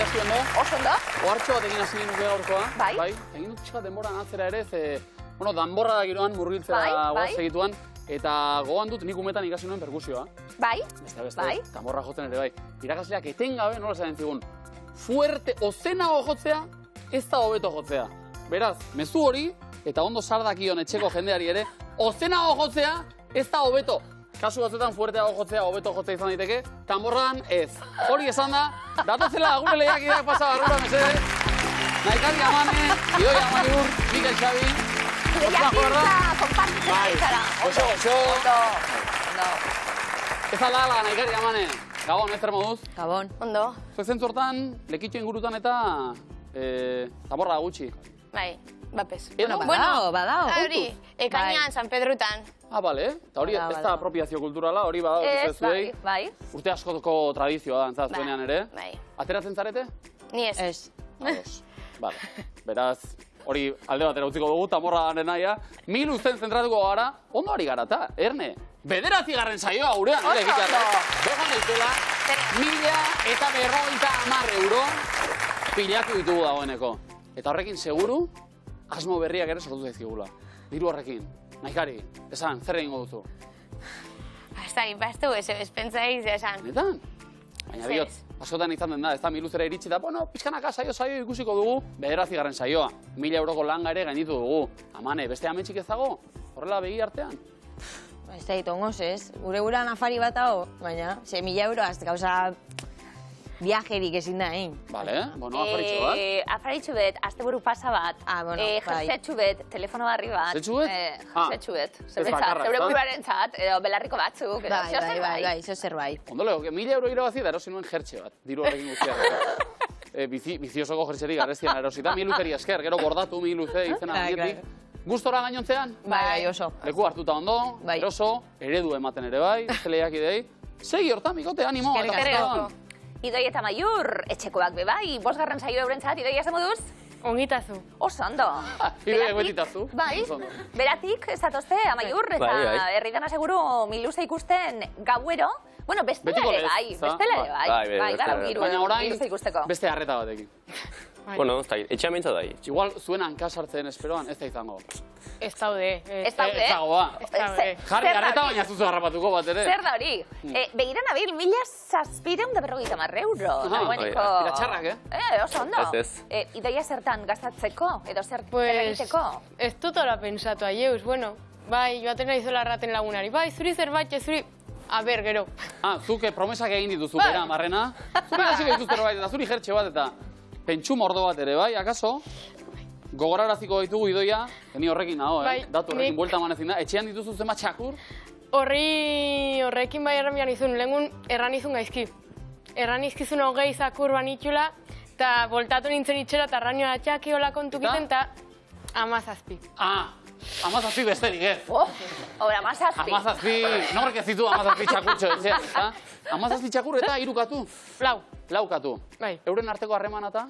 asti ondo? Oso ondo. Ohartxo bat egin hasi nuke gaurkoa. Bai. Egin dut pixka denboran atzera ere, danborra da giroan murgiltzera goaz egituan. Eta gogoan dut nik umetan ikasi nuen perkusioa. Bai. Bai. Tamborra jotzen ere bai. Irakasleak etengabe nola esaten zigun. Fuerte, ozenago jotzea, ez da hobeto jotzea. Beraz, mezu hori, eta ondo sardakion etxeko jendeari ere, ozenago jotzea, ez da hobeto. Kasu batzuetan fuerteago jotzea, hobeto jotzea izan daiteke, tamborran ez. Hori esan da, datozela gure lehiakideak pasa barrura mesedez. Naikari Amane, Idoia Amaiur, Mikel Xabi. Lehiakidea, konpartitzen aitzara. Oso. Ondo. Ez aldala, Naikari Amane. Gabon, ez zer moduz? Gabon. Ondo. Zuek zentzortan, lekitxo ingurutan eta tamborra gutxi. Bai, bapes. Badao. Hori, ekainan, San Pedrutan. Bale. Eta hori ez da apropiazio kulturala, hori badao zuei. Bai. Urte askotoko tradizioa da, entzat zuenean ere. Bai. Ateratzen zarete? Ni ez. Ez. Ados. Bale. Beraz, hori alde batera utziko dugu, tamborra garen naia. Miluzten zentratuko gara, ondo ari gara eta, Erne. 9. saioa gurean, ere egitarra. Begon eitela, 1.050 euro pilatu ditugu dagoeneko. Eta horrekin seguru, asmo berriak ere sortu zaizkigula. Diru horrekin. Naikari, esan, zer egingo duzu? Bastu, ez pentsaiz, esan. Netan? Baina diot, askotan izan den da, ez da miluzera iritsi da, bueno, pixkanaka saio ikusiko dugu, 9. saioa. 1.000 euroko langa ere gainitu dugu. Amane, beste ametxik ez dago? Horrela begi artean? Ez da ditongoz, ez? Gure guran afari bat hau, baina, 1.000 euroaz, gauza viajerik ezin da, Bale, bueno, afaritxo bat. Afaritxo bet, asteburu pasa bat. Jertzetxu bet, telefono barri bat. Jertzetxu bet? Jertzetxu bet. Zeure buruaren txat, edo belarriko batzuk, edo Bai, zerbait. Ondo lego, 1.000 euro irabazi da erosi nuen jertxe bat, diru horrekin guztiak. Biziosoko jertxerik garestian erosita, 1.000 luzeri esker, gero gordatu 1.000 luze izena bietik. Gustora gainontzean? Bai, oso. Leku hartuta ondo, eroso, eredu ematen ere bai, zeleiakidei. Segi hortan, mikote, animo. Idoia eta Amaiur, etxekoak bebai, 5. saio eurentzat, Idoia ze moduz? Ongitazu. Oso ondo. Idoia betitazu. Bai, beratik, ez zatozte, Amaiur, eta herridana seguru miluza ikusten gauero, bueno, bestela ere bai, baina orain beste harreta batekin. Bueno, etxea mentza da. Igual zuen hanka sartzen esperoan, ez da izango. Ez daude. Ez daude? Jarri harreta baina zuzu harrapatuko bat ere. Zer da hori? Begiran abil, 1.750 euro. Iratxarrak, Oso ondo. Idoia zertan gastatzeko, edo zer egiteko? Ez dut ora pensatu aieuz, bueno, bai, joaten nahizola erraten lagunari, bai, zuri zerbait, zuri... A ber, gero. Zuke promesak egin dituzu, bera, marrena. Zuri gasiko dituz zerbait, eta zuri jertxe bat, eta pentsu mordo bat ere, bai, akaso? Gogoraraziko ditugu Idoia, geni horrekin nago, datu horrekin buelta manezin da. Etxean dituzu zema txakur? Horrekin bai erran izun, lehengun erran izun gaizki. Erran izkizun hogei zakur banitxula, eta voltatu nintzen itxera, eta ranioa txaki hola kontukiten, eta 17. Amazazpi besterik, Hora, amazazpi. Norrek ez ditu amazazpi txakurtxo, etxea. Amazazpi txakur eta 3 katu? 4. 4 katu. Bai. Euren arteko harreman eta?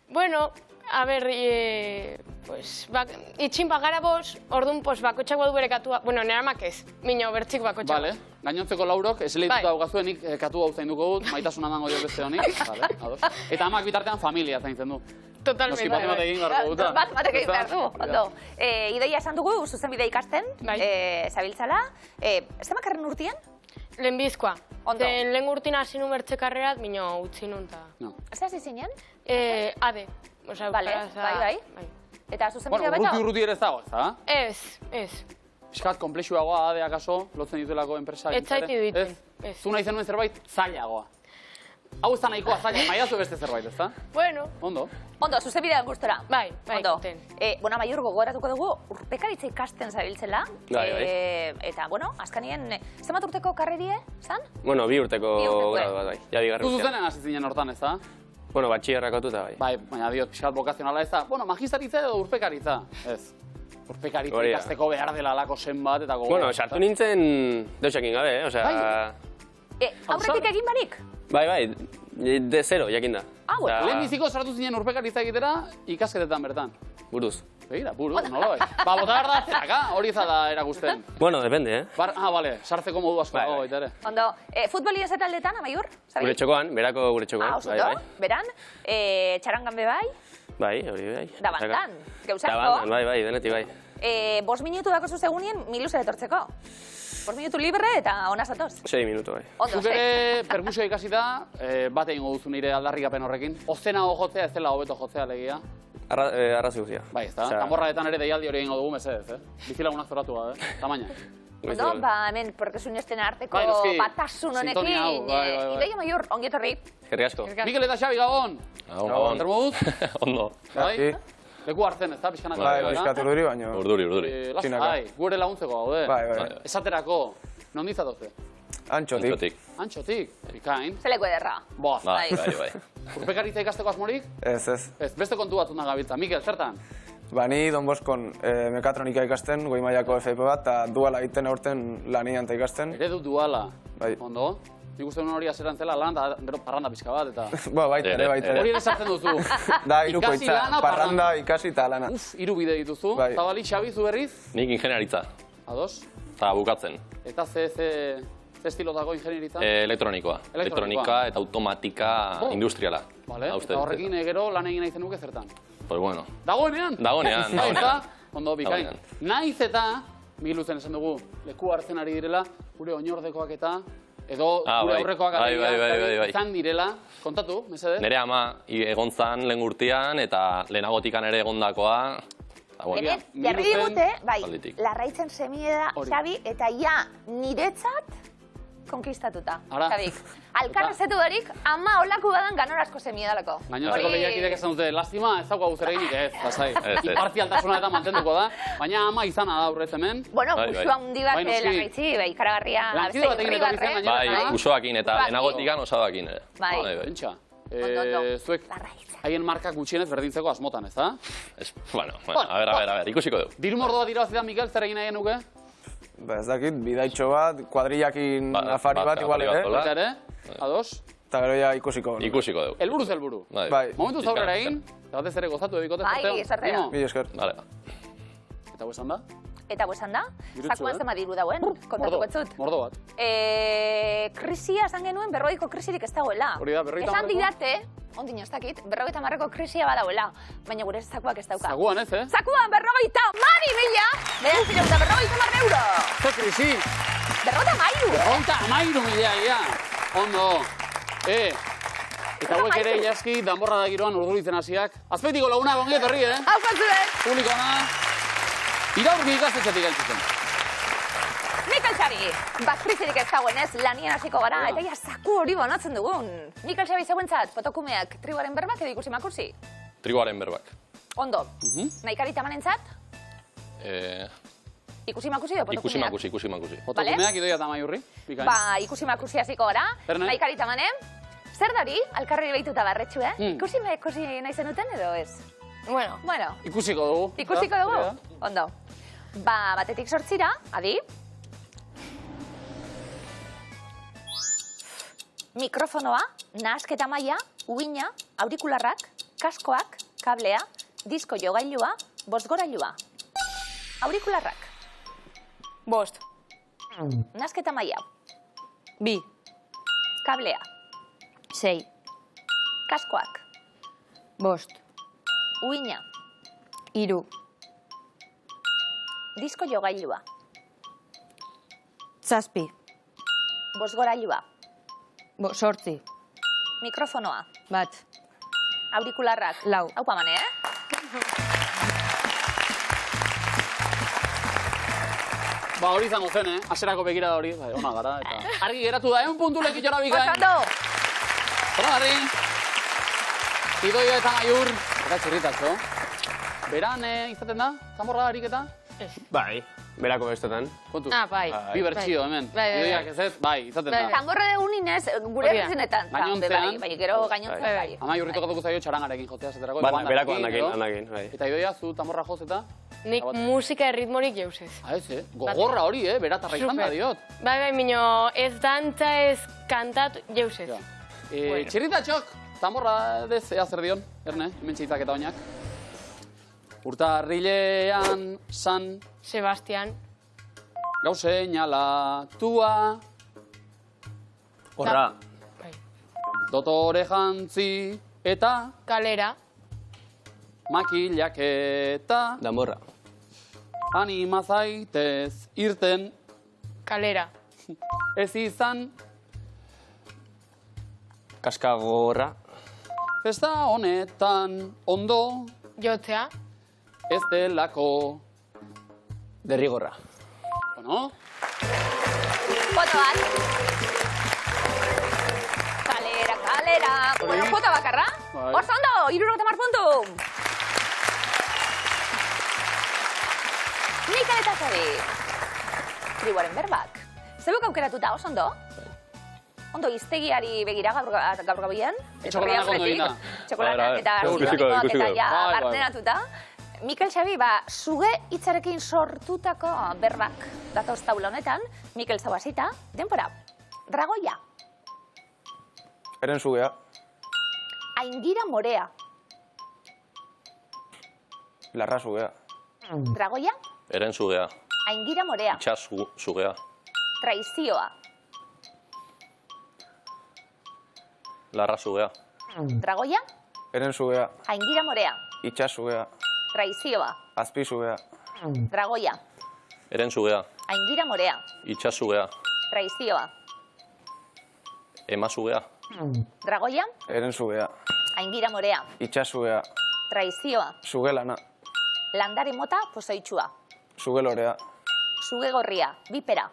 Bueno, a ber, itxin bagara boz, orduan bakotxak badu bere katua, bueno, nera makez, minio bertxik bakotxak. Bale, gainontzeko laurok, eseleituta daugazuen, nik katu hau zainduko dut, maitasuna dango dio beste honik. Eta amak bitartean familia zaintzen du. Totalmente. Noski bat egin garko duta. Bat egin behar du, ondo. Idoia esan dugu, zuzenbide ikasten, zabiltzala. Ez da makarren urtien? Lehenbizkoa. Ondo. Lehen urtina hasi nun bertxekarrerat, minio utzi nun ta... Ez da zizinen? Ade. Bai. Eta zuzenbidea baita? Bueno, urruti ere ez dago, ez da? Ez. Piskat, komplexuagoa ade akaso, lotzen dituelako enpresa. Ez zaiti duitzen. Zu nahi zenuen zerbait, zailagoa. Hau ez da nahikoa zaila, maiazu beste zerbait, ez da? Bueno. Ondo, zuzenbidea gustora. Bai, iten. Bueno, Amaiur gogoratuko dugu, urpekaritza ikasten zabiltzela. Eta, bueno, azkanien, zenbat urteko karrerie, zan? Bueno, 2 urteko gradu bat, bai. Ja, 2. Zu zuzenen hasi zinen hortan, ez da? Bueno, batxillerrakotuta, bai. Bai, baina diot, pixkat bokazionala ez da. Bueno, magistaritza edo urpekaritza? Ez. Urpekaritza ikasteko behar dela alako zen bat eta gogo. Bueno, sartu nintzen deusekin gabe, osea... Aurretik egin barik? Bai, de zero, jakin da. Lehen biziko sartu zinen urpekaritza egitera ikasketetan bertan. buruz. Begira, buruz, nola bai. Ba, bota behar da zeraka, hori da erakusten. Bueno, depende, Bale, sartzeko modu asko dago baita ere. Ondo, futbolien ze taldetan, Amaiur? Gure txokoan, berako gure txokoan. Ah, osondo, beran. Txarangan be bai? Bai, hori bai. Da bandan, geuzako. Da bandan, bai, denetik bai. 5 minutu dako zuzegunien Miluze etortzeko. 5 minutu libre eta ona zatoz. 6 minutu bai. Zuk ere perkusioa ikasi da, bat egingo duzu nire aldarrikapen horrekin. Ozenago jotzea ez dela hobeto jotzea legia. Arrazi guzia. Bai, ez da. Tamborraetan ere deialdi hori egingo dugu mesedez, Bizilagunak zoratu da, tamaina. Ondo, hemen, porkezun estena arteko batasun honekin. Idoia Amaiur, ongi etorri. Eskerrik asko. Mikel eta Xabi, Gabon. Gabon. Termoduz? Ondo. Bai? Leku hartzen, ez da, pixkanak. Bai, pixkat urduri baino. Urduri. Bai, gure laguntzeko gaude. Bai. Esaterako, nondizatoze? Antxotik. Antxotik, bikain. Zeleko ederra. Boa. Bai. Urpekaritza ikasteko asmorik? Ez. Ez, beste kontu batzuna gabiltza. Mikel, zertan? Ba, ni Don Boskon mekatronika ikasten, goi mailako FP bat, eta duala egiten aurten lanian ikasten. Eredu duala. Bai. Ondo? Nik uste duen hori azeran zela lan, eta gero parranda pixka bat, eta... Ba, baita ere. Hori ere sartzen duzu. Da, irukoitza, parranda, ikasi eta lana. Hiru bide dituzu. Eta bali, Xabi, zu berriz? Nik ingenieritza. Ados? Eta bukatzen. Eta ze estilotako ingenieritza? Elektronikoa. Elektronika eta automatika industriala. Vale, eta horrekin gero lan egin nahi zenuke zertan? Pues bueno. Dagoenean? Dagoenean. Ondo, bikain. Naiz eta, Miluzen esan dugu, leku hartzen ari direla, gure oinordekoak eta, edo gure aurrekoak izan direla. Kontatu, mesedez? Nere ama egon zan lehen urtean eta lehenagotikan ere egondakoa. Hemen, jarri digute, bai, Larraitzen semide da, Xabi, eta ja niretzat konkistatuta. Xabik, alkarrezetu darik, ama olaku badan ganorazko semide dalako. Gainontzeko lehiakidek esan dute, lastima, ez dauka zer eginik ez, lasai. Imparzialtasuna eta mantenduko da, baina ama izana da aurrez hemen. Bueno, kusua hundi bat Larraitzi, ikaragarria, lankide bat egin etorri zen gainera. Bai, kusoakin eta lehenagotikan osadoakin ere. Bai. Pentsa, zuek haien markak gutxienez berdintzeko asmotan, ez da? Bueno, a ver, ikusiko dugu. Diru mordoa dira bazidan, Mikel, zer egin nahi genuke? Ba, ez dakit, bidaitxo bat, kuadrillakin afari bat, igual ere. Ados? Eta gero ja ikusiko. Ikusiko dugu. Elburuz elburu. Bai. Momentu zaurera egin, eta batez ere gozatu edikote zorteo. Bai, sorteo. Mila esker. Eta huesan da? Eta buesan da? Zakuan zema diru dauen, kontatu batzut. Mordo bat. Krisia esan genuen, 40ko krisirik ez dagoela. Hori da, 50 esan didate, ondino ez dakit, 50 krisia badauela, baina gure zakuak ez dauka. Zakuan ez, Zakuan 50.000, €950.000. Zer krisi? 50.000. ia. Ondo. Eta hauek ere jaski, danborra da giroan urduritzen hasiak. Azpeitiko lagunak ongi etorri, Hau kontzuen. Publikona. Iraurki ikastetxetik gaitzuzen. Mikel Xabi, krisirik ez dagoenez lanien hasiko gara, eta ja zaku hori banatzen dugun. Mikel Xabi zeuentzat, fotokumeak trigoaren berbak edo ikusi makursi? Trigoaren berbak. Ondo, nahikari tamanentzat? Ikusi makursi edo fotokumeak? Ikusi makursi. Fotokumeak Idoia Amaiurri. Ba, ikusi makursi hasiko gara, nahikari tamanen. Zer dari, alkarri behituta barretxu, Ikusi nahi zenuten edo ez? Bueno. Ikusiko dugu. Ikusiko dugu? Ondo. Ba, batetik 8ra, adi. Mikrofonoa, nahasketa maila, uina, aurikularrak, kaskoak, kablea, disko jogailua, bostgorailua. Aurikularrak. 5. Nahasketa maila. 2. Kablea. 6. Kaskoak. 5. Uina. 3. Disko jogailua. 7. Bostgorailua. 8. Mikrofonoa. 1. Aurikularrak. 4. Hau pamane, Ba, hori izango zen, Aserako begirada hori. Ona gara, eta... Argi geratu da, 1 puntu lekitxora bikain. Osando! Hora, Garri. Idoia eta Amaiur. Eta txirritatxo. Beran izaten da? Zamorra ariketa? Bai, berako bestetan. Kontu. Bai. Bi bertxio, hemen. Idoiak ez ez, bai, izaten da. Zamorra egunin ez, gure berzinetan. Gainontzean. Bai, gero gainontzean bai. Amaiur tokatuko zaio txarangarekin jotea zeterako. Berako anakin, bai. Eta Idoia, zu tamorra joz eta? Nik musika erritmorik jauzez. Ez, gogorra hori, beratarra izan da diot. Bai, minio ez dantza ez kantat jauzez. Txirritatxok, tamorra dez ea zer dion, erne, hemen txitzak eta oinak. Urtarrilean San Sebastian. Gauseinalatua. Horra. Dotore jantzi eta Kalera. makilaketa. Danborra. Anima zaitez irten. Kalera. Ez izan Kaskagorra. festa honetan ondo. Jotzea. Ez delako. Derrigorra. Bueno. Foto bat. Kalera. Bueno, foto bakarra. Oso ondo, 70 puntu. Mikel eta Xabi. Tribuaren berbak. Zebuk aukeratuta, oso ondo? Ondo iztegiari begira gaur gabian. Txokolanak ondo egina. Txokolanak eta ziklonikoak eta ja barneratuta. Mikel Xabi, zuge hitzarekin sortutako berbak datoz taula honetan. Mikel Zabasita, denpora. Dragoia. Eren zugea. Aingira morea. Larra zugea. Dragoia. Eren zugea. Aingira morea. Itxas zugea. Traizioa. Larra zugea. Dragoia. Eren zugea. Aingira morea. Itxas zugea. Traizioa. Azpi zugea. Dragoia. Eren zugea. Aingira morea. Itxas zugea. Traizioa. Ema zugea. Dragoia. Eren zugea. Aingira morea. Itxas zugea. Traizioa. Zuge lana. Landare mota pozoitxua. Zuge lorea. Zuge gorria. Bipera.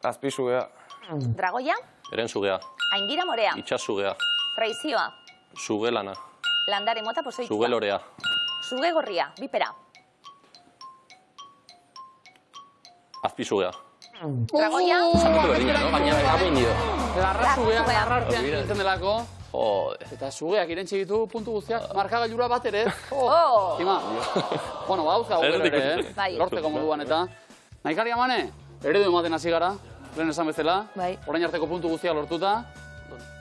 Azpi zugea. Dragoia. Eren zugea. Aingira morea. Itxas zugea. Traizioa. Zuge lana. Landare mota pozoitxua. Zuge lorea. Zuge gorria. Bipera. Azpi zugea. Dragoia. Larra zugea, larra artean egiten delako. Jode. Eta zugeak irentxe ditu puntu guztiak, markagailura bat ere. Oh. Tima. Bueno, bauza aurrera ere, Bai. lortzeko moduan eta. Naikari amane, eredu ematen hasi gara, lehen esan bezala. Bai. Orain arteko puntu guztiak lortuta.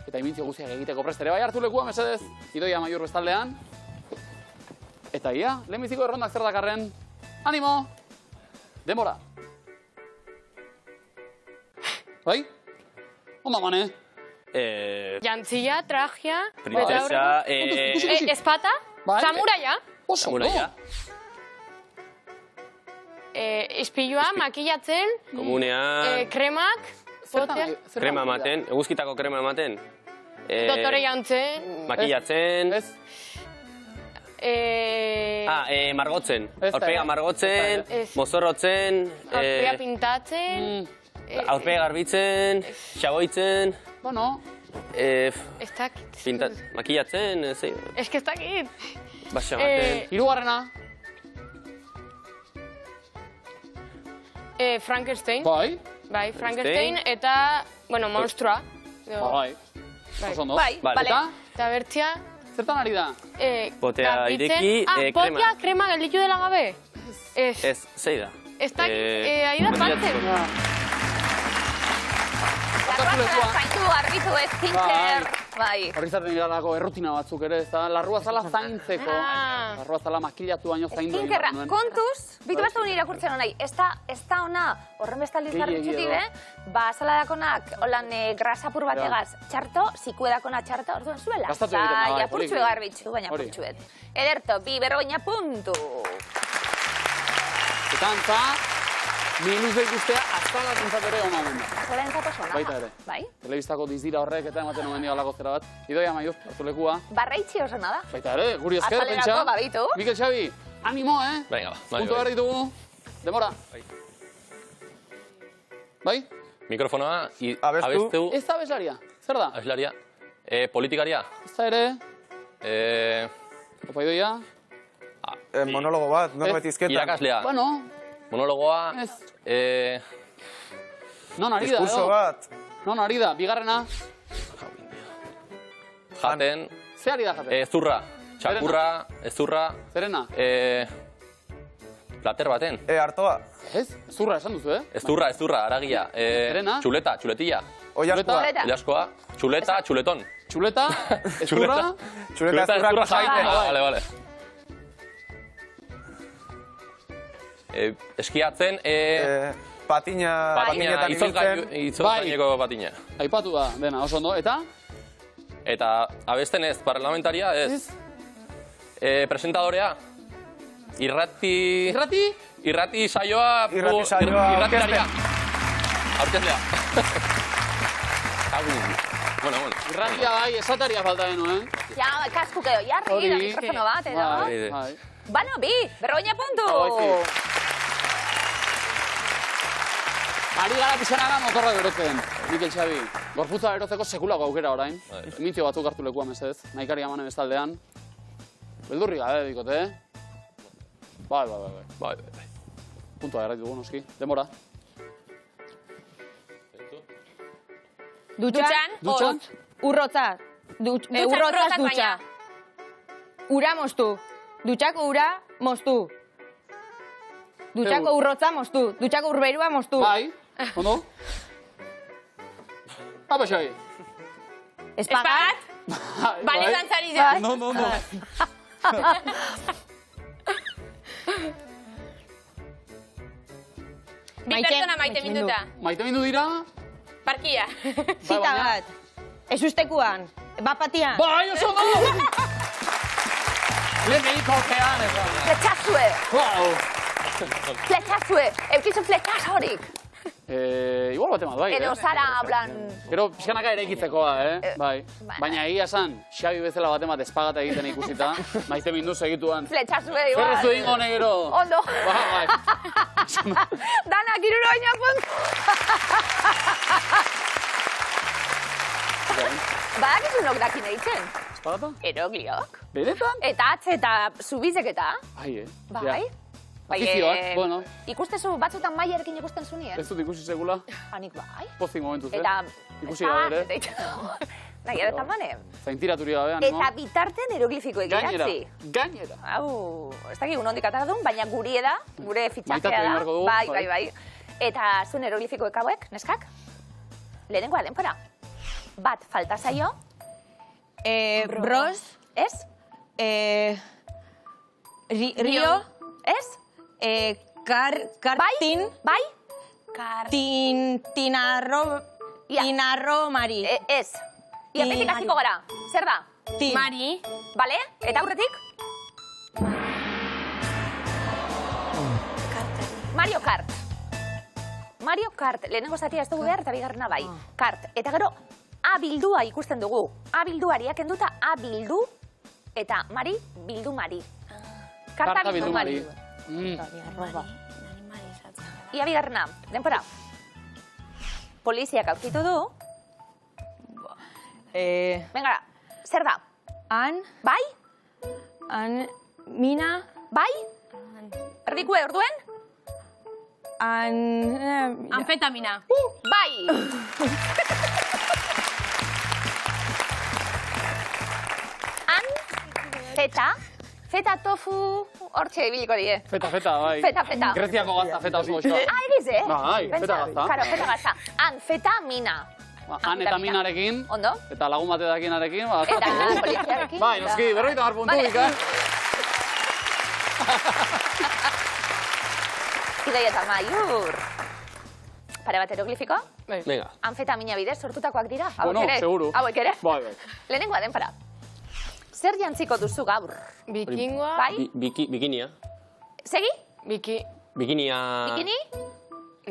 Eta imintzio guztiak egiteko prestere. Bai, hartu lekua, mesedez, Idoia Maiur bestaldean. Eta ia, lehenbiziko errondak zer dakarren. Animo! Denbora! Bai? Onda mane? Jantzia, trajea, Princesa, espata, Bai. samuraia, Oso, Samuraia. ispilua, makillatzen, Komunean, kremak, poteak, krema ematen, eguzkitako krema ematen. dotore jantzen, Makillatzen. Ez? Margotzen. Ez da, Aurpega ez. margotzen, Ez. mozorrotzen, aurpea pintatzen, aurpega garbitzen, xaboitzen, Bueno, ez dakit. makillatzen, Ez que ez dakit. basa ematen. hirugarrena. Frankenstein, Bai. bai, Frankenstein, eta, bueno, monstrua. Bai. Oso ondo. Bai, Vale. bale. Eta bertzia, Zertan ari da? Potea garbitzen. ireki, Potea, krema. krema gelditu dela gabe. Ez. Ez, zei da. Ez dakit, ari da batzen. Larruazala zaintu, arbitu ez, tinker. Bai. Horri zaten iralako errutina batzuk ere, ez da? Larruazala zaintzeko. Ah. Larruazala makillatu baino zaindu. egin Tinkerra, behar nuen. kontuz, bitu baztu irakurtzen honai, ez da ona, horren bestaldiz garbitzuti, azaladakonak, holan grasapur bategaz txarto, zikuedakona txarto, orduan zuela. Gastatu egiten da, bai, apurtxue poliki. garbitzu, baina Hori. apurtxuet. Ederto, bi berrogeina puntu. Eta antza, minuze ikustea azala zintzat ere ona omen da. Azola entzat oso, Baita ere. Bai. Telebistako dizdira horrek eta ematen omen dio alako zera bat. Idoia Maiur, hartu lekua. Barraitzi oso nada. Baita ere, guri esker, Azalerako pentsa. babitu. Mikel Xabi, animo, Venga, ba, bai, Punto bai. behar ditugu. Demora. Bai? Mikrofonoa, Abestu. abestu, Ez da abeslaria. Zer da? abeslaria, politikaria, Ez da ere, opa Idoia. Monologo bat, norbait izketan. irakaslea, Bueno, monologoa, ez. Non ari da, Diskurso edo? bat. Non ari da, bigarrena. jaten, Ze ari da jaten? zurra, txakurra, zurra, Zerena? plater baten. Artoa. Ez? Zurra esan duzu, eh? Zurra, aragia, Zerena? txuleta, txuletilla, Oiarkoa. Txuleta. ilaskoa, txuleta, txuleton. Txuleta, ezurra. Txuleta ezurrak jaiten. jaiten. Vale. Eskiatzen, patinetan ibiltzen. Izolgaineko patina. Aipatu da, dena, oso ondo, eta? Eta abesten ez, parlamentaria ez. Presentadorea. Irrati saioa... Irratilaria. Aurkezlea. Bueno. Irratia bai, esataria falta denu, Ja, kasku edo, jarri, da mikrofono bat, edo? Bano, bi, berroina puntu! Ari gara pixanaga motorra berotzen, Mikel Xabi. Gorputza berotzeko sekulako aukera orain. Mintzio batzuk hartu lekua mesedez, nahikari amanen bestaldean. Beldurri gabe, bikote, Bai. Puntua garraitu dugu, noski. Demora. Dutxan, urrotza. Urrotzaz dutxa. Ura moztu. Dutxako ura moztu. Dutxako urrotza moztu. Dutxako urberua moztu. Bai, ondo? Apa, Xabi? Espagat? Bale dantzari da. No. Bi pertsona maite minduta. Maite mindu dira? Parkia. Zita bat. Ez ustekuan. Bapatian. Bai, oso da! Lehen kolpean, ez da. Fletxazue! Wow! Fletxazue! Eukizu fletxaz horik! Igual bat emaz, bai, Edo zara, hablan... Gero, pixkanaka ere ikitzekoa, bai. Baina egia esan, Xabi bezala bat emat espagata egiten ikusita, maite mindu segituan. Fletxazue, igual. Zerrezu ingo negero. Ondo. Bai. Danak, iruroina puntu! Badakizu nok dakin eitzen? Espagata? Erogliok. Benetan? Eta atze eta zubizek eta. Bai, Bai. Ofizioak, bueno. Ikustezu batzutan maiarekin ikusten zunien? Ez dut ikusi segula. Hanik bai. Pozik momentuz, Eta... Ikusi gabe ere. Nahi, eretan bane. Zaintiraturi gabe, animo. Eta bitarten eroglifiko egiratzi. Gainera. Hau, ez dakik unondik atara duen, baina guri eda, gure fitxakea da. Maitatu dugu. Bai. Eta zuen eroglifikoek hauek, neskak? Lehenengoa, denpora. Bat falta zaio. Bros. Ez? Rio. Ez? Kartin. Bai? Tinarro Mari. Ez. Iapetik hasiko gara. Zer da? Mari. Bale? Eta aurretik? Mario Kart. Mario Kart. Lehenengo zatia ez dugu behar eta bigarrena bai. Kart. Eta gero, A bildua ikusten dugu. A bilduari akenduta A bildu eta Mari bildu Mari. Karta bildu Mari. Ia bigarrena, denpora. Poliziak aurkitu du. Venga, zer da? Bai? Mina. Bai? Erdikue orduen? Anfetamina. Bai! Feta tofu, hortxe ibiliko die. Feta, bai. Feta. Greziako gazta, feta oso goxoa. Egiz, Bai, feta gazta. Karo, feta gazta. Anfetamina. Anetaminarekin. Ondo. Eta lagun batetakinarekin. Eta poliziarekin. Bai, noski, 50 puntu dika. Idei eta maiur. Pare bat eroglifiko? Venga. Anfetamina bidez sortutakoak dira? Bueno, seguru. Hauek ere? Bai. Lehenengoa den para. Zer jantziko duzu gaur? Bikingoa. Bai? Bikinia. Segi? Bikinia... Bikini?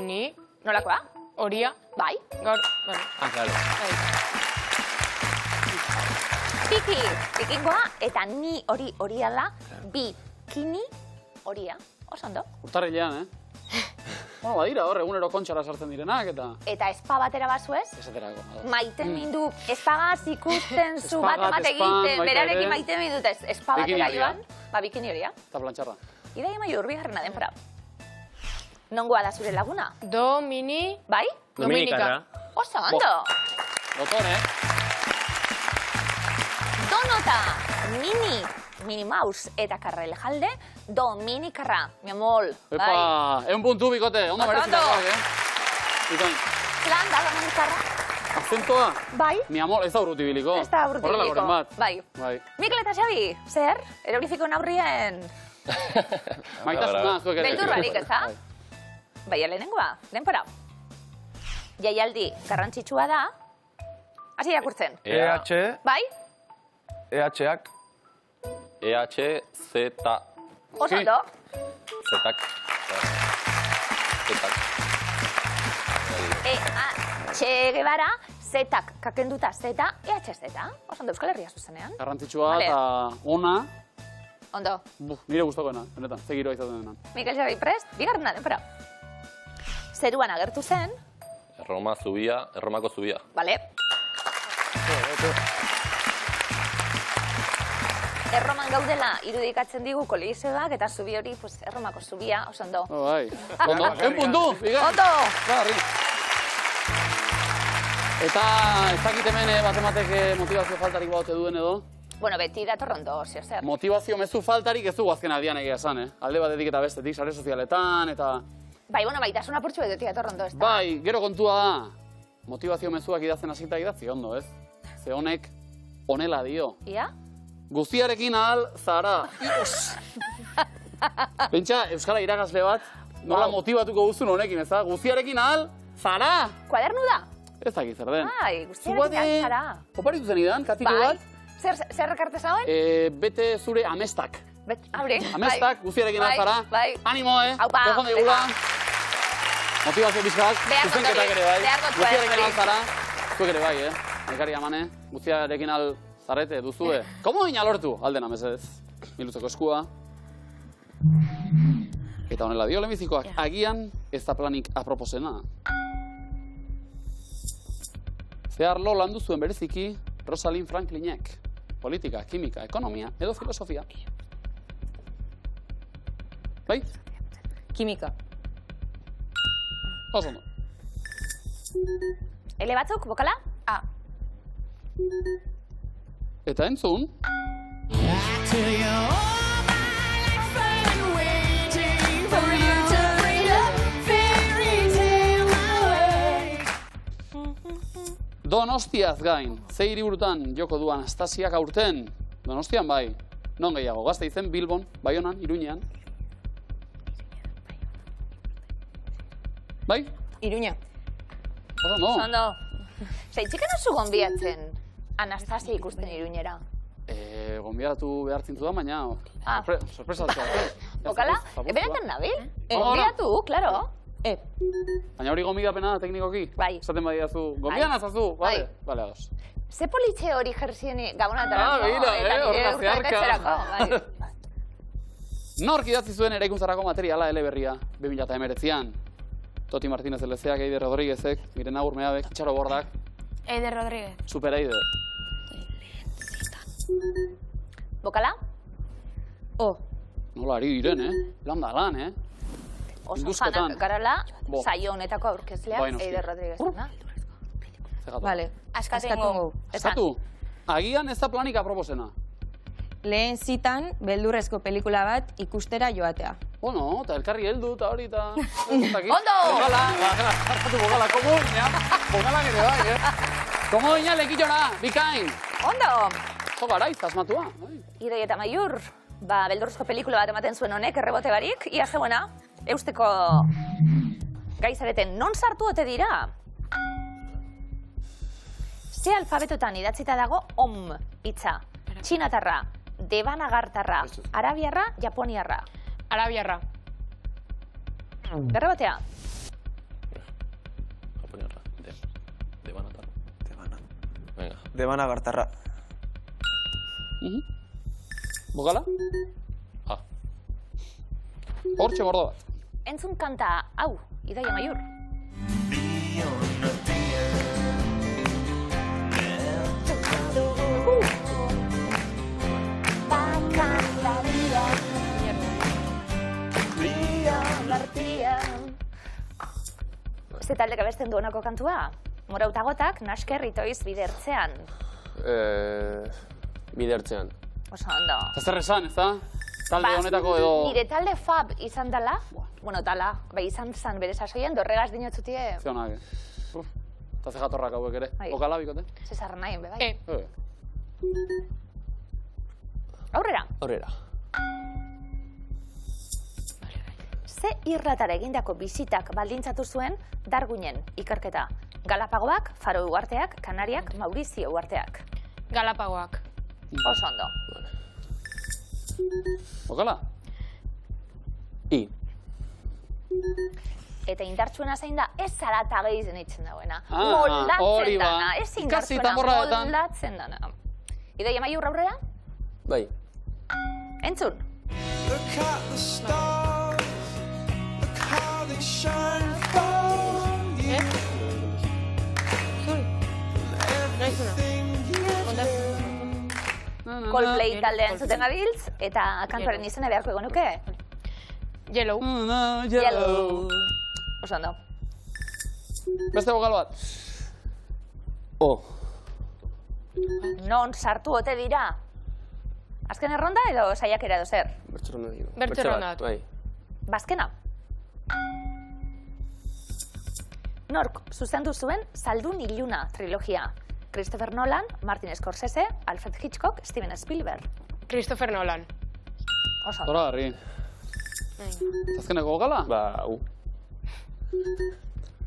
Ni. Nolakoa? Horia. Bai? Gaur. Claro. Bikingoa eta ni hori ala bikini horia. Oso ondo. Urtarrilean, Bueno, badira hor, egunero kontxara sartzen direnak, eta... Eta espa batera bazu ez? Esaterako. Maiten mindu, espagaz ikusten zu bat egiten, berarekin maiten mindu, eta espa batera joan, bikini horia. Eta plantxarra. Idei maiur, bigarrena denpora. Nongoa da zure laguna? Domini. Bai? Dominika. Oso ondo. Dotore. Donota, Mini Mouse eta Karrel Jalde, Dominikarra, mi amol. Epa, egun puntu bikote, ondo meretzitakoak, Bikoin. Zelan da Dominikarra? Azentoa? Bai. Mi amor, ez da urruti biliko. Ez da urruti biliko. Horrelakoren bat. Bai. Mikel eta Xabi, zer? Erorifikoen aurrien... Maitasuna, zuek ere. Beldur ez da? Bai, lehenengoa, denpora. Jaialdi garrantzitsua da. Hasi irakurtzen. EH. Bai? EH-ak. EH, Z. Osondo. Zetak. Zetak. Che Guevara, Zetak kakenduta Zeta, EHZ. Osondo Euskal Herria zuzenean. Garrantzitsua eta ona. Ondo. Nire gustokoena, benetan, zegiroa izaten denan. Mikel Xabi prest, bigarrena denpora. Zeruan agertu zen. Erromako zubia. Bale. Erroman gaudela irudikatzen digu Koliseoak eta zubi hori, Erromako zubia, oso ondo. Bai. Ondo, puntu, bigar. Ondo! Eta ez dakit hemen bat motivazio faltarik baute duen edo? Bueno, beti dator ondo, zer. Motivazio mezu faltarik ez dugu azken aldian egia esan, Alde batetik eta bestetik, sare sozialetan, eta... Bai, bueno, baitasun apurtxu beti dator ondo, ez da? Bai, gero kontua da, motivazio mezuak idazten hasita idatzi ondo, ez? Ze honek, honela dio. Ia? Guztiarekin ahal, zara. Pentsa, Euskara iragazle bat, nola motibatuko guztun honekin, ez da? Guztiarekin ahal, zara! Kuadernu da? Ez dakit zer den. Bai, guztiarekin ahal, zara. Oparitu zen idan, katiko bat? Zer rekarte zauen? Bete zure amestak. Abre. Amestak, guztiarekin ahal, zara. Bai. Animo, Aupa. Dejon digula. Motivazio bizkak, zuzenketak ere bai. Guztiarekin ahal, zara. Zuek ere bai, Nekari amane, guztiarekin ahal zarete, duzue. Komo ina lortu, aldena mesedez. Milutzeko eskua. Eta honela dio lehenbizikoak, agian ez da planik aproposena. Zeharlo landu zuen bereziki Rosalind Franklinek. Politika, kimika, ekonomia edo filosofia. Bai? Kimika. Oso ondo. Ele batzuk, bokala? A. Eta entzun... Donostiaz gain, ze hiriburutan joko du Anastasiak aurten? Donostian bai. Non gehiago, Gasteizen, Bilbon, Baionan, Iruñean. Bai? Iruña. Oso ondo. Zaitxiken oso gonbiatzen Anastasia ikusten Iruñera. Gonbiatu behar zintu da, baina... Sorpresa atzea. Okala? Benetan nabil? Gonbiatu, klaro. Baina hori gonbidapena teknikoki? Bai. Esaten badiazu, gonbidan azazu? Bale, bale, ados. Ze politxe hori jerzieni gabonatarako? Horrela zeharka. Nork idatzi zuen eraikuntzarako materiala eleberria 2019an? Toti Martínez Elezeak, Eider Rodríguezek, Miren Agurmeabek, Itxaro Bordak. Eider Rodríguez. Super Eider. Bokala? Nola ari diren, Lan da lan, Oso fanak garala, saio honetako aurkezlea, Eider Rodríguez. Vale, askatengo. Eskatu, agian ez da planik aproposena. Lehen zitan, beldurrezko pelikula bat ikustera joatea. Bueno, eta elkarri heldu eta hori eta... Ondo! Bogala, komo gina. Bogala gire bai, Komo gina lekitxora, bikain. Ondo! Zo garaiz, asmatua. Idoi eta Maiur, beldurrezko pelikula bat ematen zuen honek, errebote barik, ia zeuena, eusteko gaizareten non sartu ote dira? Ze alfabetotan idatzita dago om hitza. Txinatarra, debanagartarra, arabiarra, japoniarra. Arabiarra. Errebotea. Japoniarra. Debanatarra. Venga. Debanagartarra. Bogala? Hortxe bordo bat. Entzun kanta hau, Idoia Maiur. Ze taldek abesten du honako kantua? Morautagotak, Nasker itoiz bidertzean. Bidertzean. Oso ondo. Eta zer esan, ez da? Talde honetako edo... Nire talde fab izan dela, bueno, tala, bai izan zan bere sasoien, dorregaz dinotzutie... Zionak, Eta ze jatorrak hauek ere. Okala, bikote? Zezarra nahien, bai? E. Aurrera. Aurrera. Ze irratara egindako bizitak baldintzatu zuen Darwinen ikerketa? Galapagoak, Faro uharteak, Kanariak, Maurizio uharteak. Galapagoak. Oso ondo. Okala? I. Eta indartsuena zein da, ez zarata gehizen itzen dagoena. Hori Moldatzen ba. dana, ez indartsuena, moldatzen dana. Idoi Amaiur aurrera? Bai. Entzun. Look at the stars, look how they shine from you. Coldplay taldean zuten gabiltz, eta kantuaren izena beharko egon nuke? Yellow. Yellow. Oso ondo. Beste bokal bat. O. Non sartu ote dira? Azken erronda edo saiakera edo zer? Bertxerronda. Bai. Bazkena. Nork zuzendu zuen Zaldun iluna trilogia? Christopher Nolan, Martin Scorsese, Alfred Hitchcock, Steven Spielberg. Christopher Nolan. Oso. Zora garri. Azkeneko bokala? Ba, u.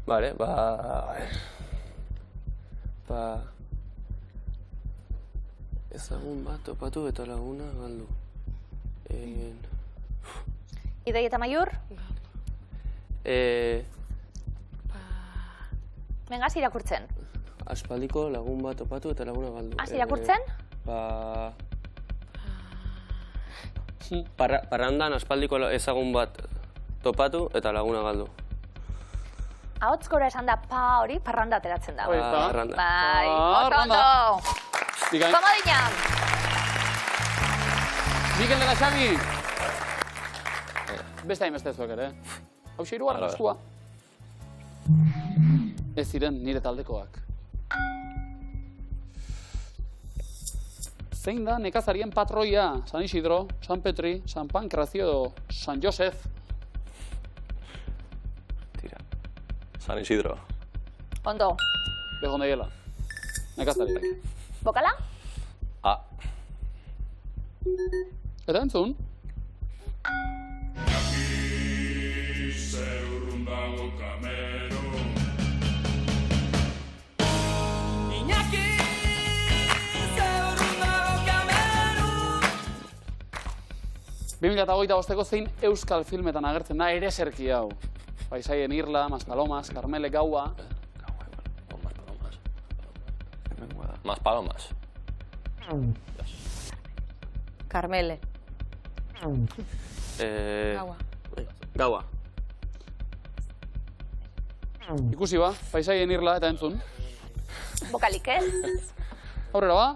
Bale, ba... Ezagun bat topatu eta laguna galdu. Idoi eta Amaiur? Bengaz irakurtzen. Aspaldiko lagun bat topatu eta laguna galdu. Az irakurtzen? Parrandan aspaldiko ezagun bat topatu eta laguna galdu. Ahots gora esan da pa hori, parranda ateratzen da. Parranda. Bai, oso ondo. Komodina. Mikel de la Xabi. Beste hain beste zuek ere. Hau hirugarren eskua. Ez ziren nire taldekoak. Zein da nekazarien patroia? San Isidro, San Petri, San Pancracio edo San Josef? Tira. San Isidro. Ondo. Begon daiela. Nekazariak. Bokala? A. Eta entzun? Bimila eta hogeita bosteko zein euskal filmetan agertzen da ere zerki hau. Paisaien Irla, Maspalomas, Karmele, Gaua. Maspalomas. Karmele. Gaua. Gaua. Ikusi ba, Paisaien Irla eta entzun. Bokalik ez? Aurrera ba.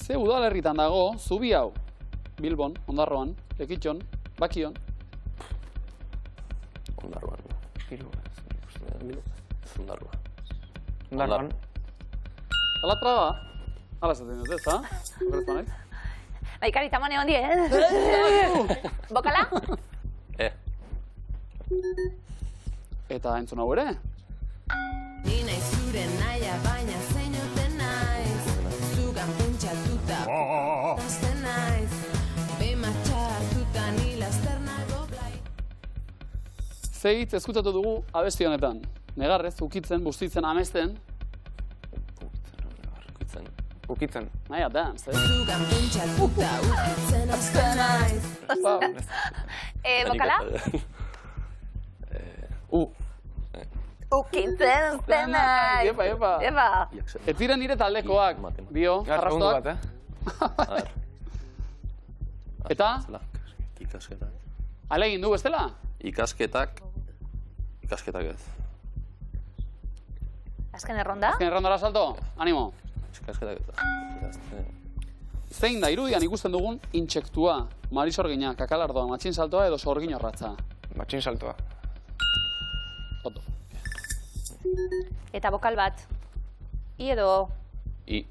Ze udalerritan dago zubi hau? Bilbon, Ondarroan, Lekitxon, Bakion. Ondarroan. Ondarroan. Alatra da? Hala esaten dut, ez da? Okerezpanek? Baikari tamane hondi, eh? Bokala? Eta entzun hau ere? Ni nahi zure naia baina zein ote naiz. Zugan puntxatuta Azte naiz. Bematxatuta ni laster nago blai. Ze hitz ezkutatu dugu abesti honetan. Negarrez, ukitzen, bustitzen, amesten. Ukitzen. Naia, dance, eh? Zugan puntxatuta ukitzen azte naiz. Bokala? Ukitzen azte naiz. Epa. Epa. Ez diren nire taldekoak, dio, arrastoak. Eta? Ikasketak. Alegin du, bestela? Ikasketak ez. Azken erronda? Azken errondara salto? Animo. Ikasketak ez. Zein da irudian ikusten dugun intsektua? Marisorgina, kakalardoa, matxin saltoa edo sorgin horratza? Matxin saltoa. Oto. Eta bokal bat. I edo... I.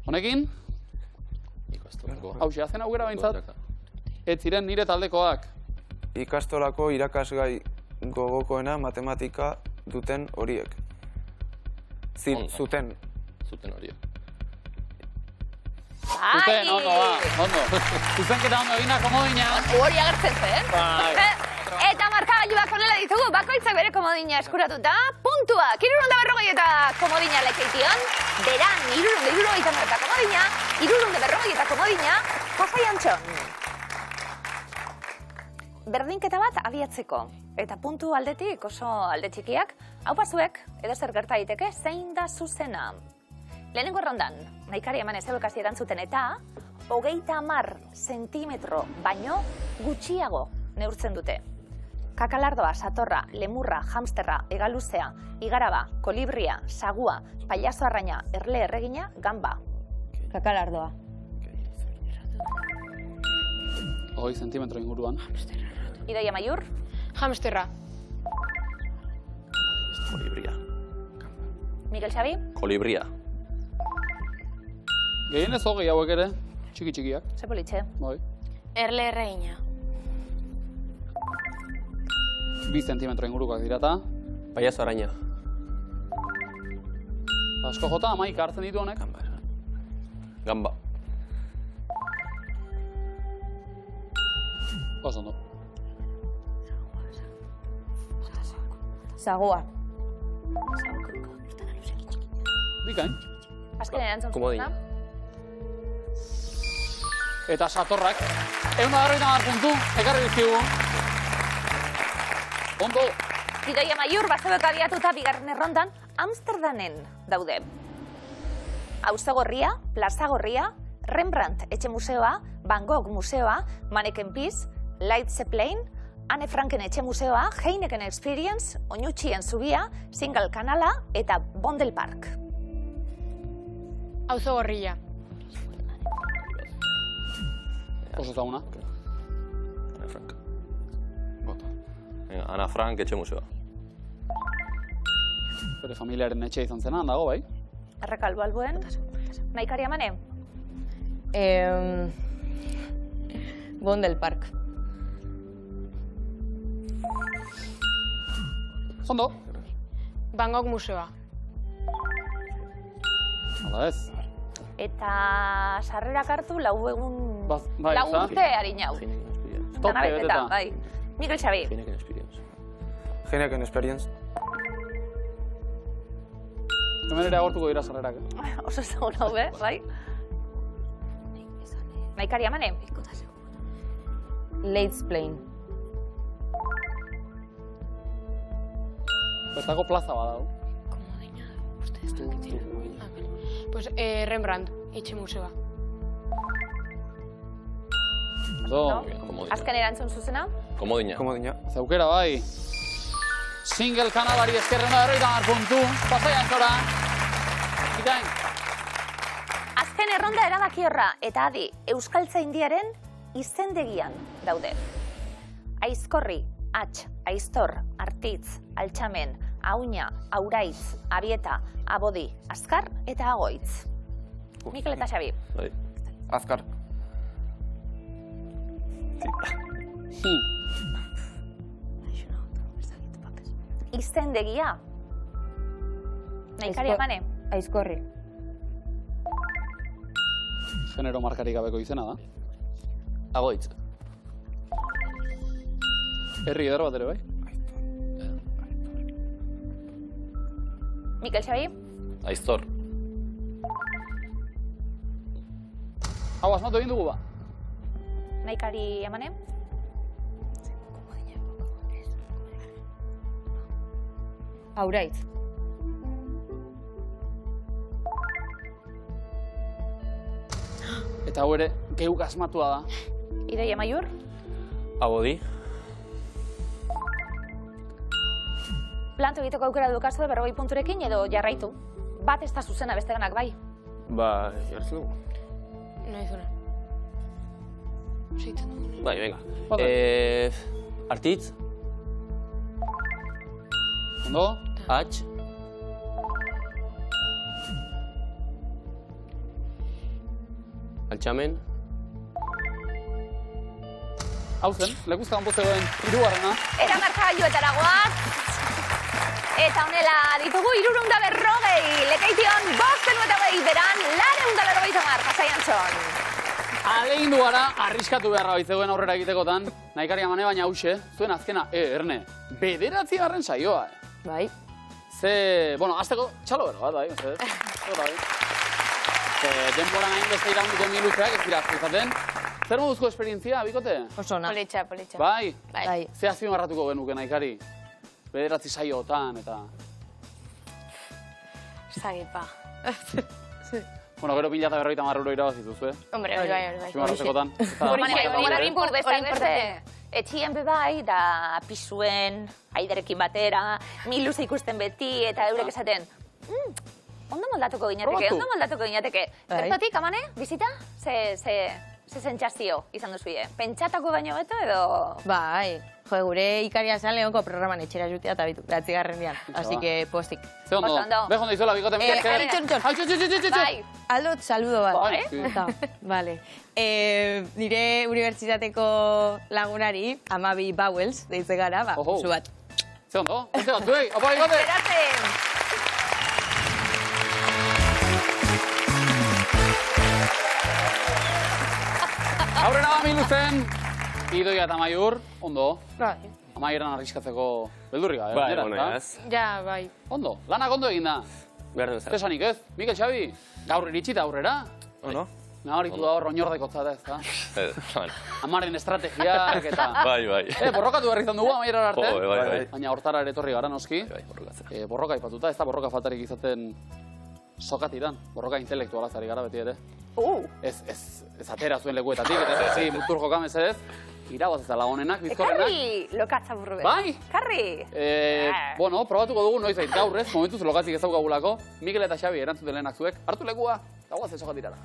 Honekin? Hau, azken aukera behintzat. Ez ziren nire taldekoak. ikastolako irakasgai gogokoena matematika duten horiek. Zuten. Zuten horiek. Zuten, ondo. Zuzenketa ondo egina komodina. Hori agertzen zen. Eta markagailuak honela ditugu, bakoitzak bere komodina eskuratuta, puntuak, 340 eta komodina lekeition, beran 370 eta komodina, 340 eta komodina, Pasai Antxon. Berdinketa bat abiatzeko, eta puntu aldetik oso alde txikiak, hau pasuek, edozer gerta daiteke, zein da zuzena. Lehenengo rondan, Maikari eman ez ebekasi erantzuten eta, 30 zentimetro baino gutxiago neurtzen dute. Kakalardoa, satorra, lemurra, hamsterra, hegaluzea, igaraba, kolibria, sagua, pailazo arraina, erle erregina, gamba. Kakalardoa. 20 zentimetro inguruan. Idoia Maiur? Hamsterra. Kolibria. Mikel Xabi? Kolibria. Gehienez hogei hauek ere, txiki-txikiak. Ze politxe. Bai. Erle erregina. 2 zentimetro ingurukoak dirata. Pailazo araña. Asko jota, 11 hartzen ditu honek. Gamba. Oso ondo. Sagua. Bikain. Azken erantzun Komodina. Eta satorrak. 150 puntu, ekarri dizkigu. Ondo. Idoia Maiur, bazebek abiatuta bigarren errondan, Amsterdamen daude. Auzogorria, Plaza Gorria, Rembrandt Etxe Museoa, Van Gogh Museoa, Mannequin Peace, Light Zeppelin, Anne Franken Etxe Museoa, Heineken Experience, Oinutxien Zubia, Single Kanala eta Bondel Park. Auzogorria. Oso ezaguna. Ana Frank. Ana Frank Etxe Museoa. Bere familiaren etxea izan zena, dago, bai? Errekalbo albuen. Maikari amane? Bondel Park. Ondo. Van Gogh Museoa. Hala ez. Eta sarrerak hartu lau egun... Bai, lau urte harinau. Tope beteta. Bai. Mikel Xabi. Heineken Experience. Heineken Experience. Hemen ere agortuko dira sarrerak. Oso ezagun hau, bai? Maikari amane? Leitz Plain. Bertako plaza badago. Pues Rembrandt Etxe Museoa. Ondo. Azken erantzun zuzena? Komodina. Komodina. Zaukera, bai. Single kanalari eskerren da 50 puntu. Pasai Antxora. Bikain. Azken erronda erabakiorra eta adi Euskaltzaindiaren izendegian daude. Aizkorri, Atx, Aiztor, Artitz, Altxamen, Auña, Auraitz, Abieta, Abodi, Azkar eta Agoitz. Mikel eta Xabi. Azkar. Izendegia. Maikari amane? Aizkorri. Genero markarik gabeko izena da. Agoitz. Herri eder bat ere, bai? Mikel Xabi? Aiztor. Hau, asmatu egin dugu ba? Maikari amane? Auraitz. Eta hau ere, geuk asmatua da. Idoia Maiur? Abodi. Planto egiteko aukera dukazu 40 punturekin edo jarraitu. Bat ez da zuzena beste ganak, bai? Ba, jartzen dugu. Nahi zuna. Seitzen dugu. Bai, venga. Vale. Artitz. Ondo? Atx. Altxamen. hau zen, lekuzkan pozegoen irugarrena. Era markagailuetara goaz. Eta honela ditugu 340, lekeition 520 beran, 480 Pasai Antxon. Alegin gara, arriskatu beharra baitzegoen aurrera egitekotan. Nahikari amane baina hause, zuen azkena, Erne, 9. saioa. Bai. Bueno, azteko txalo berro bat, bai, denbora nahin beste iraundiko minutuak ez dira izaten. Zer moduzko esperientzia, bikote? Oso ona. Politxa. Bai? Bai. Ze azpimarratuko genuke nahikari? 9 saioetan eta... Zagipa. Bueno, gero 1050 euro irabazituz, Hombre, bai. Azpimarratzekotan. Hori importante. Etxien bebai, da pisuen, aiderekin batera, miluze ikusten beti, eta eurek esaten, ondo moldatuko ginateke. Bertatik, amane, bizita? Ze sentsazio izan duzuie? Pentsatako baino beto edo... Bai, gure ikaria zan lehonko programan etxera jutea eta 9. dian. Así que postik. Ze ondo, behondo izola, bikote Itxon. Bai. Aldot, saludo bat. Vale. Nire unibertsitateko lagunari, Amabi Bowles, deitze gara, zu bat. Ze ondo, zuei, opa, bikote! Aurrena ba miluzen, Idoia eta Maiur, ondo. Bai. Amaieran arriskatzeko beldurri gabe. Bai, bueno, ez. Ja, bai. Ondo, lanak ondo egin da. Behar du zer. Zesanik ez, Mikel Xabi, gaur iritsi eta aurrera. Ono? Naharitu da hor oinordeko zata ez da. Bai. Amaren estrategiak eta... Bai. Borrokatu berri izan dugu amaieran arte. Bai. Baina hortara ere etorri gara noski. Bai, borrokatzen. Borroka ipatuta, ez da borroka faltarik izaten sokatiran. Borroka intelektualazari gara beti ere. Ez atera zuen lekuetatik, eta ez mutur joka mesedez, irabaz ez da lagonenak, bizkorrenak. Ekarri lokatza burru behar. Bai? Karri! Bueno, probatuko dugu noiz bait gaur ez, momentuz lokatzik ezaukagulako. Mikel eta Xabi erantzuten lehenak zuek. Hartu lekua, eta guazen sokatirara.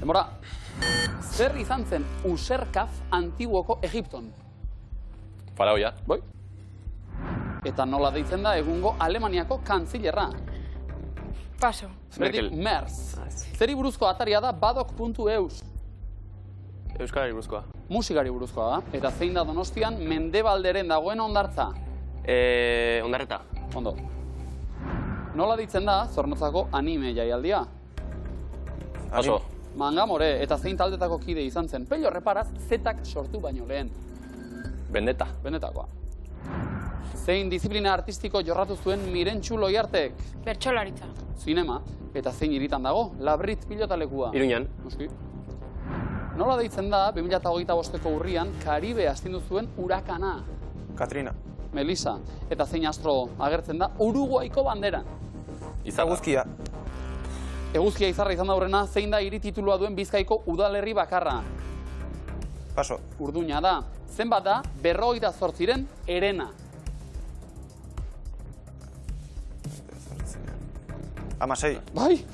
Demora, zer izan zen Userkaf antiguoko Egipton? Faraoia. Bai. Eta nola deitzen da egungo Alemaniako kantzilerra? Paso. Friedrich Merz. Zeri buruzko ataria da badok.eus? Euskarari buruzkoa. Musikari buruzkoa da. Eta zein da Donostian Mendebalderen dagoen hondartza? Ondarreta. Ondo. Nola deitzen da Zornotzako anime jaialdia? Paso. Mangamore eta zein taldetako kide izan zen? Pello reparaz, zetak sortu baino lehen. Bendeta. Bendetakoa. Zein disiplina artistiko jorratu zuen Mirentxu Loiartek? Bertsolaritza. Zinema. Eta zein hiritan dago? Labrit pilotalekua. Iruñan. Noski. Nola deitzen da 2025ko urrian Karibe astindu zuen urakana? Katrina. Melissa. Eta zein astro agertzen da Uruguaiko banderan? Eguzkia. Eguzkia izarra izan da aurrena, zein da hiri titulua duen Bizkaiko udalerri bakarra? Paso. Urduña da. Zenbat da 58 herena? 16. Bai!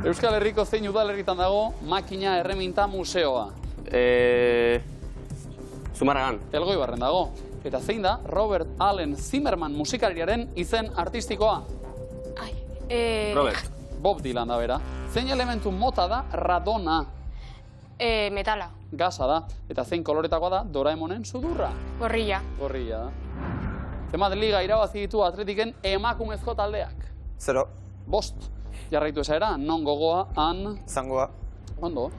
Euskal Herriko zein udalerritan dago Makina Erreminta Museoa? Zumarragan. Elgoibarren dago. Eta zein da Robert Allen Zimmerman musikariaren izen artistikoa? Robert. Bob Dylan da bera. Zein elementu mota da radona? Metala. Gasa da. Eta zein koloretakoa da Doraemonen sudurra? Gorrilla. Gorrilla da. Zenbat liga irabazi ditu Atletiken emakumezko taldeak? 0. 5. Jarraitu esaera, non gogoa, han... Zangoa. Ondo.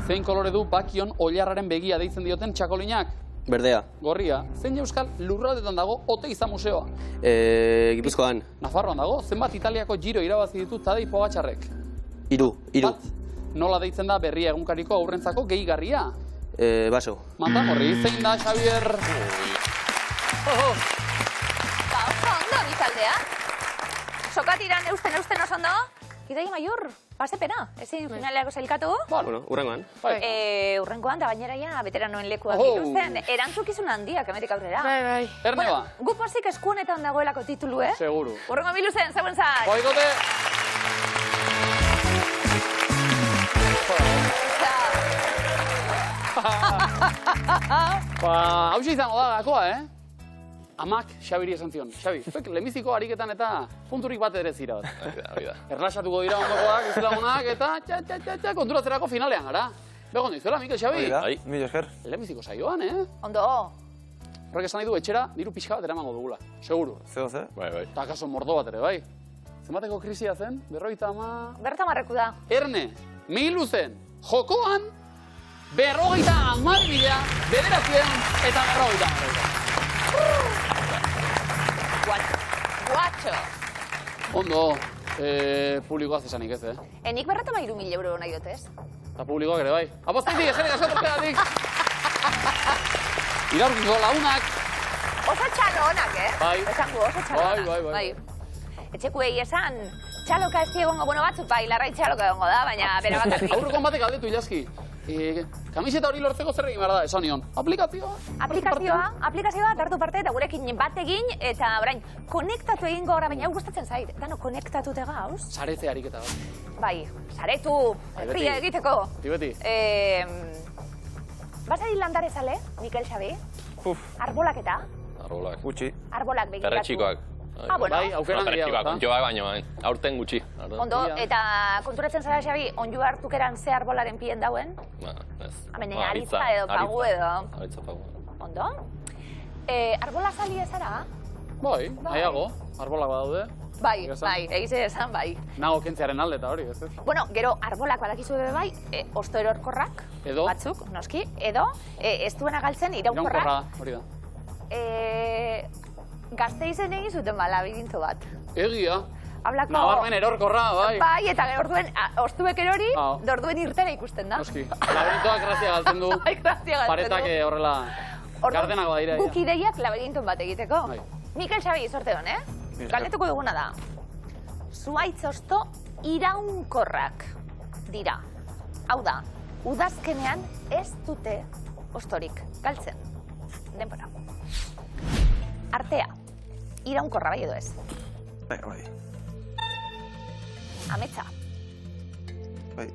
Zein kolore du Bakion Oilarraren begia deitzen dioten txakolinak? Berdea. Gorria. Zein euskal lurraldetan dago Oteiza museoa? Gipuzkoan. Nafarroan dago, zenbat Italiako Giro irabazi ditu Tadej Pogačarrek? 3. Bat. Nola deitzen da berria egunkariko aurrentzako gehigarria? Baso. Mantamorri, zein da, Xavier? Oso ondo, bizaldea. Sokatiran eusten oso ondo. Idoia Maiur, pasepena, ezin finaleako zailkatu. Bueno, urrengoan. Urrengoan, da gainera ja, veteranoen lekuak dituzten. Erantzukizun handiak, hemetik aurrera. Bai. Erne ba? Gu pozik eskuonetan dagoelako titulu, Seguru. Urrengo miluzen, zegoen zai. Boikote! Hau izango da gakoa, amak Xabiri esan zion. Xabi, zuek lehenbiziko ariketan eta punturik bat ere zira. Erlaxatuko dira ondokoak, izlagunak, eta konturatzerako finalean, gara. Begon dizuela, Mikel Xabi. Mila esker. Lehenbiziko saioan, Ondo. Horrek esan nahi du etxera, diru pixka bat eramango dugula. Seguru. Zeo, ze? Bai. Eta akaso mordo bat ere, bai. Zenbateko krisia zen? 50... Berta marreku da. Erne, milu zen, jokoan, 50.000, 900 eta 50. Guatxo. Ondo, publikoa zesanik ez, Nik 50.000 euro nahi dut, ez? Eta publikoak ere, bai. Apostaitik, esanik asotorpeatik. Iraurkiko launak. Oso txalo honak, Bai. Esango, oso txalo honak. Bai. Etxekuei esan, txaloka ez diegongo, bueno, batzuk bai, larrai txaloka egongo da, baina bere bakarrik. Aurrekon batek aldetu ilaski. Kamiseta hori lortzeko zer egin behar da, esan nion. Aplikazioa? Aplikazioa, hartu parte eta gurekin bat egin, eta orain, konektatu egingo gara, baina hau gustatzen zait. Dano, konektatu tega, hauz? Sarete ariketa da. Bai, saretu, fria egiteko. Beti. Basadi landarezale, Mikel Xabi? Arbolak eta? Arbolak. Gutxi. Arbolak begiratu. Perretxikoak. Bueno. Bai, aukeran gehiago. Perretxikoak baino, aurten gutxi. Ondo, eta konturatzen zara, Xabi, onju hartukeran ze arbolaren pien dauen? Ez. Hemen aritza edo, pagu edo. Aritza, pagu. Ondo? Arbola zali ezara? Bai, nahiago, arbolak badaude. Bai, egize esan, bai. Nago kentzearen alde eta hori, ez ez? Bueno, gero arbolak badakizu bebe bai, osto erorkorrak, Edo? batzuk, noski, edo, ez duena galtzen iraunkorrak. Iraunkorra, hori da. Gazteizen egin zuten labirinto bat. Egia. Hablako... Nabarmen erorkorra, bai. Bai, eta orduen, ostuek erori, dorduen irtera ikusten da. Noski, labirintoak grazia galtzen du. Bai, grazia galtzen du. Paretak horrela gardenak badira. Guk ideiak labirinton bat egiteko. Bai. Mikel Xabi, sorte hon, Galdetuko duguna da. Zuaitz osto iraunkorrak dira. Hau da, udazkenean ez dute ostorik galtzen. Denbora. Artea. Iraunkorra bai edo ez? Bai. Ametsa. Bai.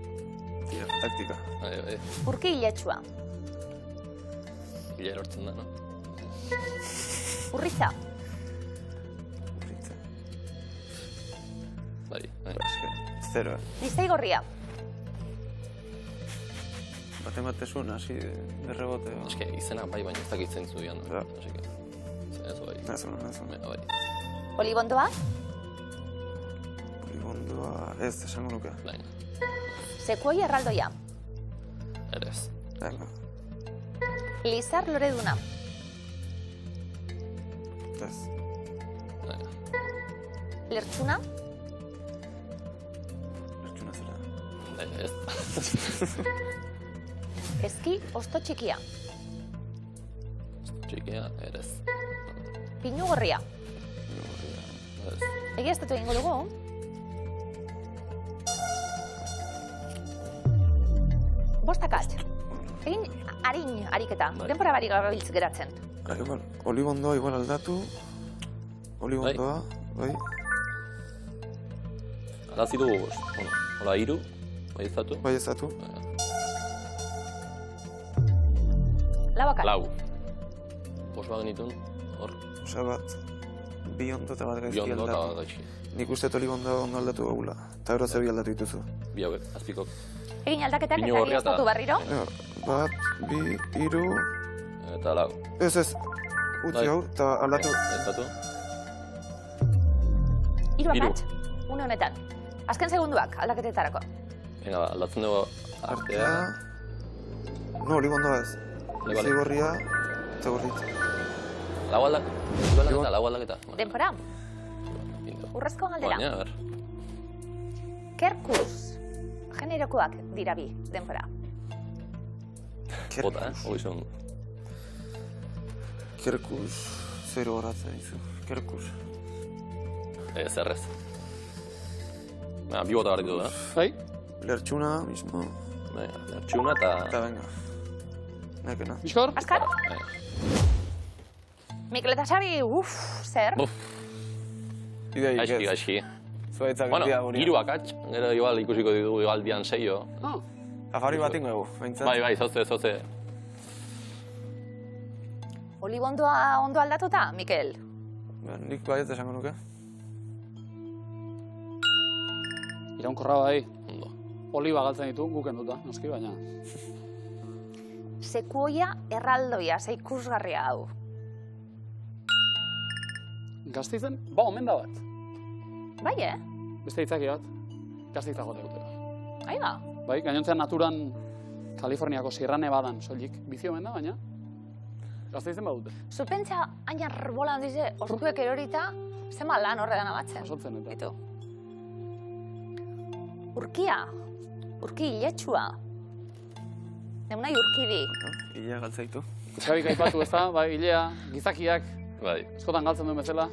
Taktika. Bai. Urki hiletxua. Hile erortzen da, no? Urritza. Bai. Zero. Lizei gorria. Batesun, hasi de rebote. Eske, izena bai, baina ez dakitzen zudian. Así que, ez bai. Bai. Olibondoa. Olibondoa, ez, esango nuke. Bai. Sekuoi erraldoia. Erez. Lizar loreduna. Ez. Lertxuna. Ez. Eski osto txikia. Txikia, erez. Pinu gorria. Ez. Egiaztatu egingo dugu. Bostakat. Egin ariketa. Denbora barik gabiltz geratzen. Olibondoa igual aldatu. Olibondoa, bai. Alazitu, hola, iru. Bai ezatu. Lauakal. Lau. Bos bat genitun, hor. Osa bat, bi ondo eta bat gaizki aldatu. Bi ondo eta bat gaizki. Nik uste olibondoa ondo aldatu gaula. Eta gero zer bi aldatu dituzu. Bi hauek, azpikok. Egin aldaketak eta egiaztatu barriro. Bat, bi, iru... Eta lau. Ez, utzi hau, eta aldatu. Ezatu. Iru akatz, une honetan. Azken segunduak aldaketetarako. Venga, aldatzen dugu artea. No, olibondoa ez. Zigorria eta gorrit. Lau aldaketa. Denbora. Urrezko galdera. Baina, a ber. Kerkus. Generokoak dira bi, denbora. Bota, Hobizun. Kerkus. Zero horatzen izu. Kerkus. Ez, errez. Bi bota barritu da. Bai? Lertxuna, mismo. Lertxuna eta... Eta venga. Nekena. Bizkor? Azkar? Mikel eta Xabi, zer? Gaizki. Zuaitzak bueno, dia guria. Hiru akats, gero igual ikusiko ditugu igual dian 6. Afari bat ingo egu, behintzat. Bai, zoze. Olibondoa ondo aldatuta, Mikel? Nik baiet esango nuke. Iraunkorra bai. Oliba galtzen ditu, guken duta, noski, baina. Sekuoia erraldoia, ze ikusgarria hau. Gazteizen, omen da bat. Bai, Beste hitzaki bat, Gasteizako dutela. Aiba. Bai, gainontzean naturan Kaliforniako Sierra Nevadan soilik bizi omen da, baina Gasteizen badute. Zupentza, hain arbola handize, ostuek erorita, zema lan horregan abatzen. Asotzen eta. Urkia, urki iletxua. Neunai urkidi. Ilea galtzaitu. Xabik aipatu ez da, bai, ilea, gizakiak, Bai, eskotan galtzen duen bezala.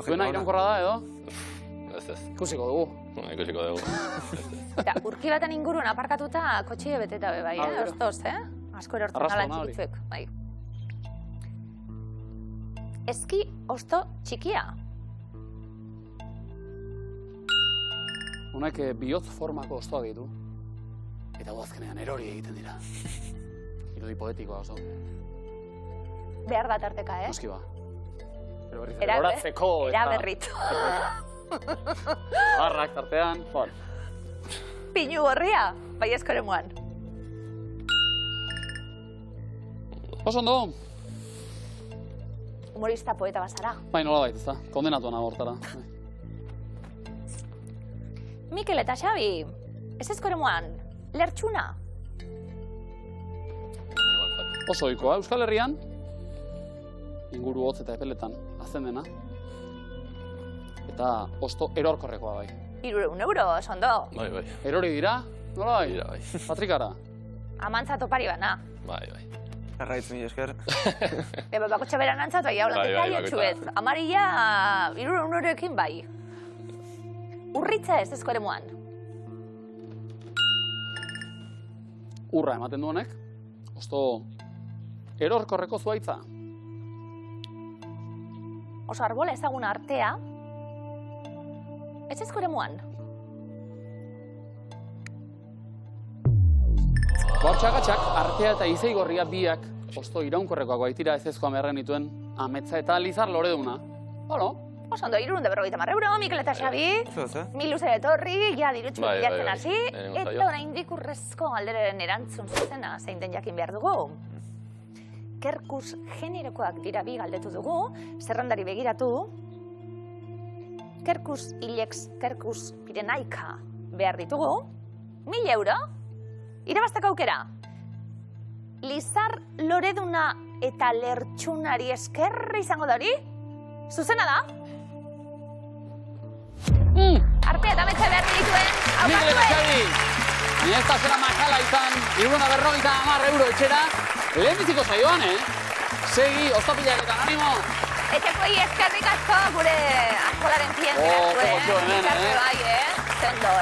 Zuena iraunkorra da, edo? ez. Ikusiko dugu. Ikusiko dugu. Eta urki baten ingurun aparkatuta kotxie beteta be bai, ostoz, Asko erortzen Arrastoa ala txikitzuek, bai. Eski osto txikia. Honek bihotz formako ostoa ditu. Eta guazkenean erori egiten dira. Irudi poetikoa oso. Behar da tarteka, Noski ba. Eroratzeko eta... Eraberritu. Barrak tartean, joan. Pinu gorria, bai eskoremuan. Oso ondo. Humorista poeta bazara. Bai, nola baita, ez da. Kondenatuan agortara. Mikel eta Xabi, ez eskoremuan, lertxuna. Oso ohikoa, Euskal Herrian, inguru hotz eta epeletan, azten dena. Eta osto erorkorrekoa bai. 300 euro, ondo. Bai, bai. Erori dira, nola bai? Dira, bai. Patrikara. Amantza topari bana. Bai, bai. Arraitz mila esker. Bakotxa beran antzat, bai, haulan, detaiotxuet. Amarilla, 300 euroekin bai. Urritza ez eskoremuan. Urra ematen du honek, osto erorkorreko zuaitza. Oso arbola ezaguna artea, ez eskoremuan. Bortxagatxak, artea eta izeigorria biak osto iraunkorrekoak baitira ez ezkoa merren dituen ametza eta lizar loreduna. Holo? Oso ondo, 350 euro, Mikel eta Xabi. Mil luze etorri, ja dirutxu bilatzen hasi. Eta oraindik urrezko galderen erantzun zuzena zein den jakin behar dugu. Kerkus generokoak dira bi galdetu dugu, zerrendari begiratu. Kerkus ilex, kerkus pirenaika behar ditugu. 1000 euro, irabazteko aukera. Lizar loreduna eta lertxunari esker izango da hori? Zuzena da? Arte eta metxe behar dituen, Mikel eta Xabi, baina ez da zera makala izan, 350 euro etxera, lehenbiziko saioan, Segi, oztapilaketan, animo! Etxekoi eskerrik asko gure askolaren pien. Como hemen, Zendo,